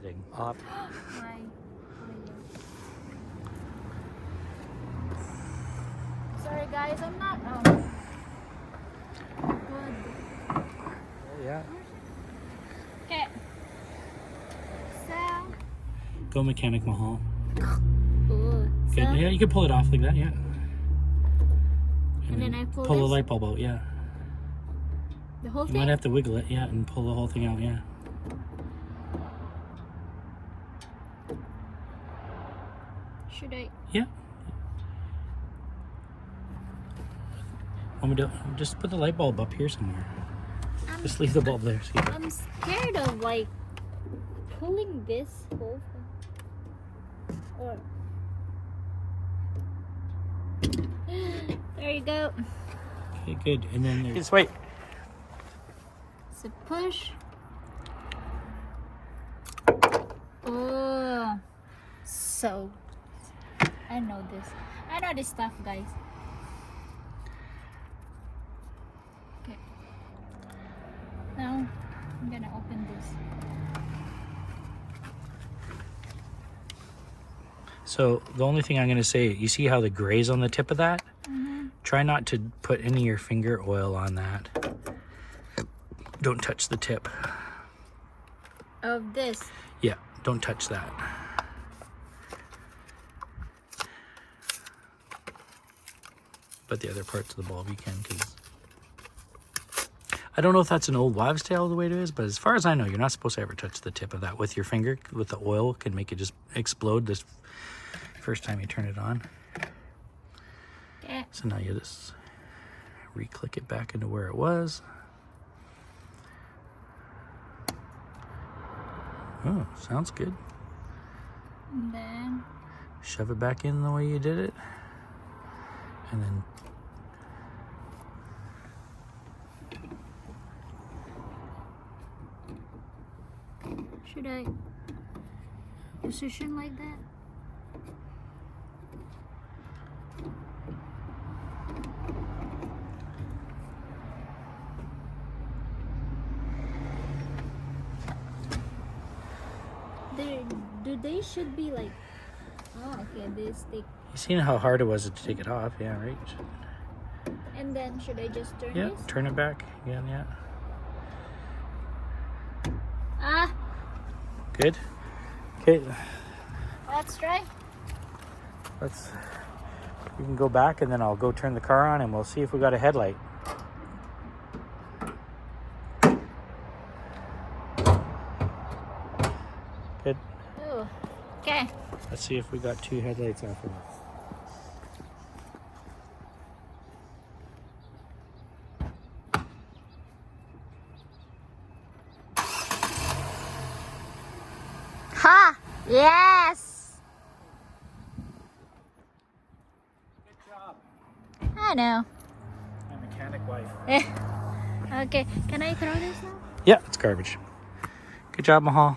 setting off. Why? Sorry guys, I'm not good. Yeah. Okay. So Go mechanic Mahal. ooh, Good. so, Yeah, you can pull it off like that, yeah. and then I pull the this? light bulb out, yeah. The whole You thing? might have to wiggle it, yeah, and pull the whole thing out, yeah. Should I? Yeah. Want me to just put the light bulb up here somewhere? Just leave the bulb there. See? I'm scared of like pulling this whole thing. Or there you go. Okay, good. And then there's... Just wait. So push. Oh, so I know this. I know this stuff, guys. Okay. Now I'm gonna open this. So the only thing I'm going to say, you see how the gray's on the tip of that? Mm-hmm. Try not to put any of your finger oil on that. Don't touch the tip. Of this. Yeah, don't touch that. But the other parts of the bulb you can, because I don't know if that's an old wives' tale the way it is, but as far as I know, you're not supposed to ever touch the tip of that with your finger. With the oil, can make it just explode this first time you turn it on. Okay. So now you just re-click it back into where it was. Oh, sounds good. And then Shove it back in the way you did it. And then should I position like that? They should be like, oh, okay, they stick. you seen how hard it was to take it off, yeah, right? And then should I just turn Yeah, this? turn it back again, yeah. Ah, Good. Okay, let's try. let's. You can go back, and then I'll go turn the car on, and we'll see if we got a headlight. Good. Ooh, okay. Let's see if we got two headlights after that. Ha! Yes! Good job. I know. My mechanic wife. Okay, can I throw this now? Yeah, it's garbage. Good job, Mahal.